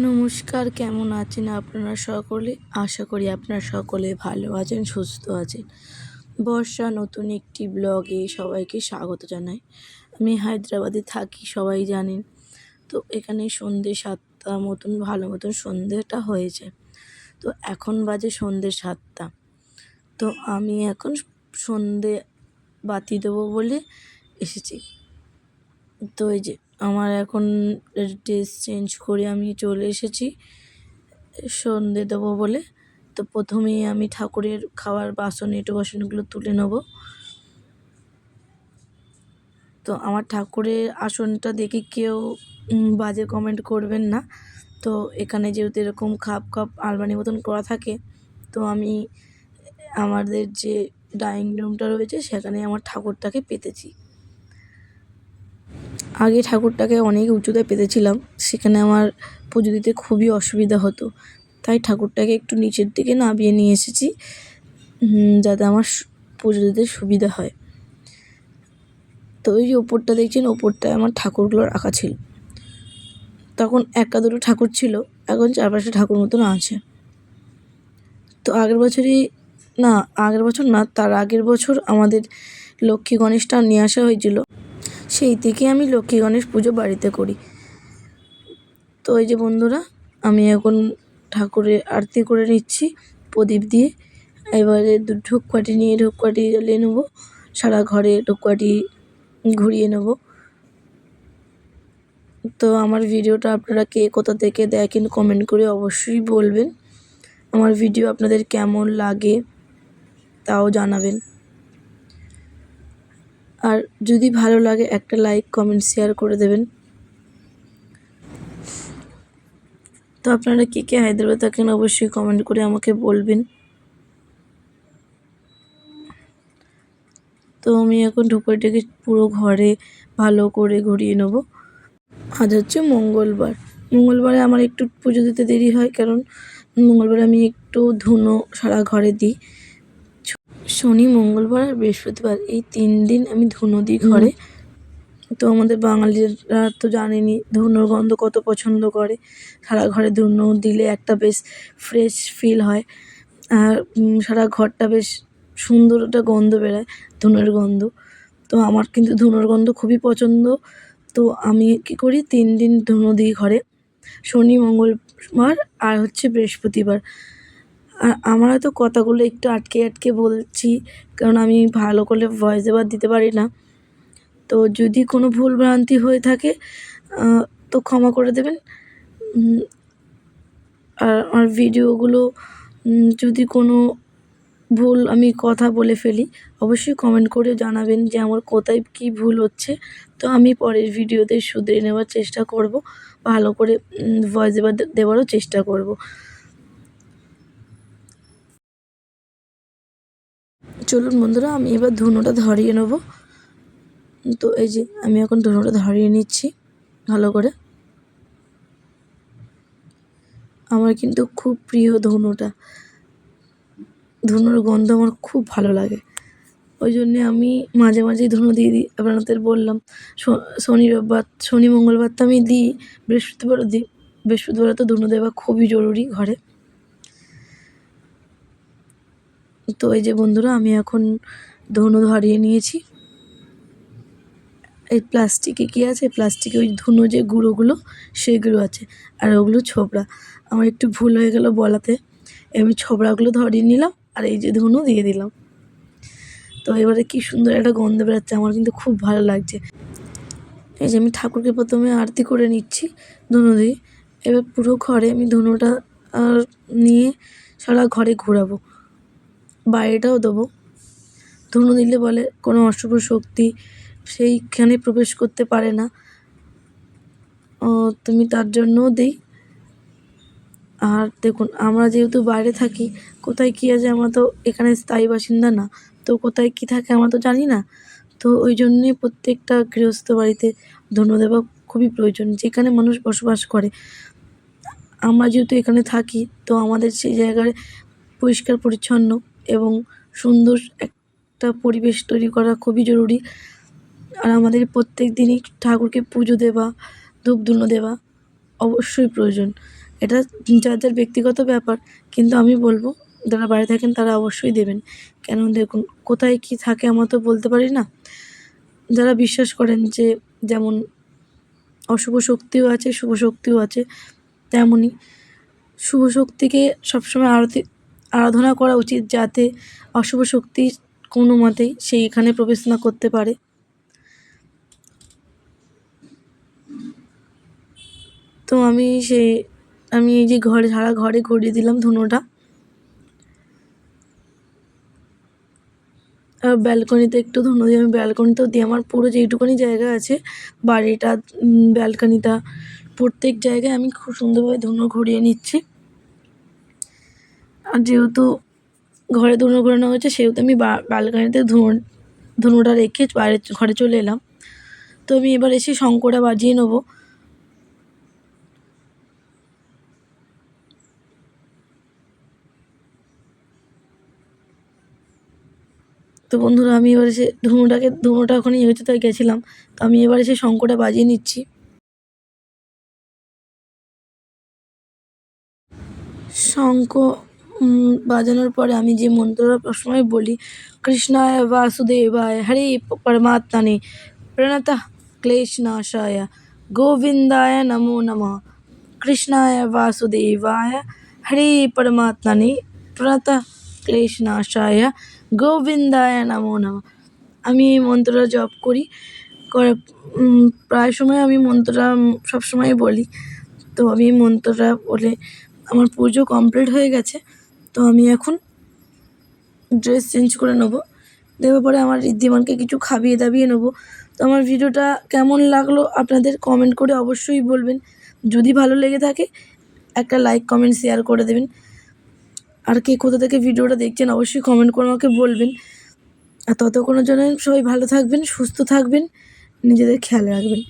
নমস্কার, কেমন আছেন আপনারা সকলে? আশা করি আপনারা সকলে ভালো আছেন, সুস্থ আছেন। বর্ষা নতুন একটি ব্লগে সবাইকে স্বাগত জানাই। আমি হায়দ্রাবাদে থাকি, সবাই জানেন। তো এখানে সন্ধ্যে ৭টা মতন ভালো মতন সন্ধ্যেটা হয়েছে। তো এখন বাজে সন্ধ্যে ৭টা। তো আমি এখন সন্ধ্যে বাতি দেবো বলে এসেছি। তো এই যে আমার এখন ড্রেস চেঞ্জ করে আমি চলে এসেছি সন্ধে দেবো বলে। তো প্রথমেই আমি ঠাকুরের খাওয়ার বাসনগুলো তুলে নেব। তো আমার ঠাকুরের আসনটা দেখে কেউ বাজে কমেন্ট করবেন না। তো এখানে যেহেতু এরকম খাপ খাপ আলমারি মতন করা থাকে, তো আমি আমাদের যে ডাইনিং রুমটা রয়েছে সেখানে আমার ঠাকুরটাকে পেতেছি। আগে ঠাকুরটাকে অনেক উঁচুতে পেতেছিলাম, সেখানে আমার পুজো দিতে খুবই অসুবিধা হতো। তাই ঠাকুরটাকে একটু নিচের দিকে নামিয়ে নিয়ে এসেছি, যাতে আমার পুজো দিতে সুবিধা হয়। তো ওই যে ওপরটা দেখছেন, ওপরটায় আমার ঠাকুরগুলো রাখা ছিল। তখন একটা দুটো ঠাকুর ছিল, এখন ৪-৫টা ঠাকুর মতন আছে। তো আগের বছর না, তার আগের বছর আমাদের লক্ষ্মী গণেশটা নিয়ে আসা হয়েছিল। সেই থেকে আমি লক্ষ্মী গণেশ পুজো বাড়িতে করি। তো এই যে বন্ধুরা, আমি এখন ঠাকুরের আরতি করে নিচ্ছি প্রদীপ দিয়ে। এবারে ধূপকাঠি জ্বালিয়ে নেবো, সারা ঘরে ধূপকাঠি ঘুরিয়ে নেব। তো আমার ভিডিওটা আপনারা কে কোথা থেকে দেখেন কমেন্ট করে অবশ্যই বলবেন। আমার ভিডিও আপনাদের কেমন লাগে তাও জানাবেন। আর যদি ভালো লাগে একটা লাইক, কমেন্ট, শেয়ার করে দেবেন। তো আপনারা কে হায়দ্রাবাদ থাকেন অবশ্যই কমেন্ট করে আমাকে বলবেন। তো আমি এখন ধূপকাঠিটাকে পুরো ঘরে ভালো করে ঘুরিয়ে নেব। আজ হচ্ছে মঙ্গলবারে আমার একটু পুজো দিতে দেরি হয়, কারণ মঙ্গলবারে আমি একটু ধুনো সারা ঘরে দিই। শনি, মঙ্গলবার আর বৃহস্পতিবার এই 3 দিন আমি ধুনো দিই ঘরে। তো আমাদের বাঙালিরা তো জানেনই ধুনোর গন্ধ কত পছন্দ করে। সারা ঘরে ধুনো দিলে একটা বেশ ফ্রেশ ফিল হয়, আর সারা ঘরটা বেশ সুন্দর একটা গন্ধ বেরোয়, ধুনোর গন্ধ। তো আমার কিন্তু ধুনোর গন্ধ খুবই পছন্দ। তো আমি কী করি, 3 দিন ধুনো দিই ঘরে, শনি, মঙ্গলবার আর হচ্ছে বৃহস্পতিবার। আর আমার হয়তো কথাগুলো একটু আটকে আটকে বলছি, কারণ আমি ভালো করে ভয়েস ওভার দিতে পারি না। তো যদি কোনো ভুল ভ্রান্তি হয়ে থাকে তো ক্ষমা করে দেবেন। আর আমার ভিডিওগুলো যদি কোনো ভুল আমি কথা বলে ফেলি, অবশ্যই কমেন্ট করে জানাবেন যে আমার কোথায় কী ভুল হচ্ছে। তো আমি পরের ভিডিওতে শুধরে নেওয়ার চেষ্টা করব, ভালো করে ভয়েস ওভার দেওয়ারও চেষ্টা করব। চলুন বন্ধুরা, আমি এবার ধুনোটা ধরিয়ে নেব। তো এই যে আমি এখন ধুনোটা ধরিয়ে নিচ্ছি ভালো করে। আমার কিন্তু খুব প্রিয় ধুনোটা, ধুনোর গন্ধ আমার খুব ভালো লাগে। ওই জন্যে আমি মাঝে মাঝেই ধুনো দিয়ে দিই। আপনাদের বললাম শনি মঙ্গলবার তো আমি দিই, বৃহস্পতিবারও দিই। বৃহস্পতিবারে তো ধুনো দেওয়া খুবই জরুরি ঘরে। তো এই যে বন্ধুরা, আমি এখন ধুনো ধরিয়ে নিয়েছি। এই প্লাস্টিকে কী আছে, প্লাস্টিকে ওই ধুনো যে গুঁড়োগুলো সেগুলো আছে, আর ওগুলো ছোবড়া। আমার একটু ভুল হয়ে গেল বলাতে, আমি ছোবড়াগুলো ধরিয়ে নিলাম আর এই যে ধুনো দিয়ে দিলাম। তো এবারে কী সুন্দর একটা গন্ধ বেরোচ্ছে, আমার কিন্তু খুব ভালো লাগছে। এই যে আমি ঠাকুরকে প্রথমে আরতি করে নিচ্ছি ধুনো দিয়ে। এবার পুরো ঘরে আমি ধুনোটা নিয়ে সারা ঘরে ঘোরাবো, বাইরেটাও দেবো। ধুনো দিলে বলে কোনো অশুভ শক্তি সেইখানে প্রবেশ করতে পারে না, তুমি তার জন্যও দিই। আর দেখুন, আমরা যেহেতু বাইরে থাকি, কোথায় কী আছে, আমরা তো এখানে স্থায়ী বাসিন্দা না, তো কোথায় কী থাকে আমরা তো জানি না। তো ওই জন্যে প্রত্যেকটা গৃহস্থ বাড়িতে ধুনো দেওয়া খুবই প্রয়োজন, যেখানে মানুষ বসবাস করে। আমরা যেহেতু এখানে থাকি, তো আমাদের সেই জায়গায় পরিষ্কার পরিচ্ছন্ন এবং সুন্দর একটা পরিবেশ তৈরি করা খুবই জরুরি। আর আমাদের প্রত্যেক দিনই ঠাকুরকে পুজো দেওয়া, ধূপ ধুনো দেওয়া অবশ্যই প্রয়োজন। এটা যার যার ব্যক্তিগত ব্যাপার, কিন্তু আমি বলবো যারা বাইরে থাকেন তারা অবশ্যই দেবেন। কেন দেখুন কোথায় কী থাকে আমরা তো বলতে পারি না। যারা বিশ্বাস করেন যে যেমন অশুভ শক্তিও আছে, শুভ শক্তিও আছে, তেমনই শুভ শক্তিকে সবসময় আরাধনা করা উচিত, যাতে অশুভ শক্তি কোনো মতেই সেইখানে প্রবেশ না করতে পারে। তো আমি এই যে সারা ঘরে ঘুরিয়ে দিলাম ধুনোটা। আর ব্যালকনিতে একটু ধুনো দিয়ে আমি ব্যালকনিতেও দিই। আমার পুরো যেইটুকুনি জায়গা আছে বাড়িটা, ব্যালকনিটা, প্রত্যেক জায়গায় আমি খুব সুন্দরভাবে ধুনো ঘুরিয়ে নিচ্ছি। আর যেহেতু ঘরে ধুনো ঘোরানো হয়েছে সেহেতু আমি ব্যালকনিতে ধুনোটা রেখে ঘরে চলে এলাম। তো আমি এবার এসে শঙ্খটা বাজিয়ে নেবো। তো বন্ধুরা আমি এবার এসে ধুনোটা ওখানে হয়েছে তাই গেছিলাম। তো আমি এবার এসে শঙ্খটা বাজিয়ে নিচ্ছি। শঙ্খ বাজানোর পরে আমি যে মন্ত্রটা সবসময় বলি, কৃষ্ণায় বাসুদেবায় হরে পরমাত্মনে প্রণতঃ ক্লেশনাশায় গোবিন্দায় নমো নমঃ। কৃষ্ণায় বাসুদেবায় হরে পরমাত্মনে প্রণতঃ ক্লেশনাশায় গোবিন্দায় নমো নমঃ। আমি এই মন্ত্রটা জপ করি, প্রায় সময় আমি মন্ত্রটা সবসময় বলি। তো আমি এই মন্ত্রটা বলে আমার পুজো কমপ্লিট হয়ে গেছে। তো আমি এখন ড্রেস চেঞ্জ করে নেবো, দেওয়ার পরে আমার ঋদ্ধিমানকে কিছু খাইয়ে দাইয়ে নেবো। তো আমার ভিডিওটা কেমন লাগলো আপনাদের কমেন্ট করে অবশ্যই বলবেন। যদি ভালো লেগে থাকে একটা লাইক কমেন্ট শেয়ার করে দেবেন। আর কে কোথা থেকে ভিডিওটা দেখছেন অবশ্যই কমেন্ট করে আমাকে বলবেন। আর ততক্ষণের জন্য সবাই ভালো থাকবেন, সুস্থ থাকবেন, নিজেদের খেয়াল রাখবেন।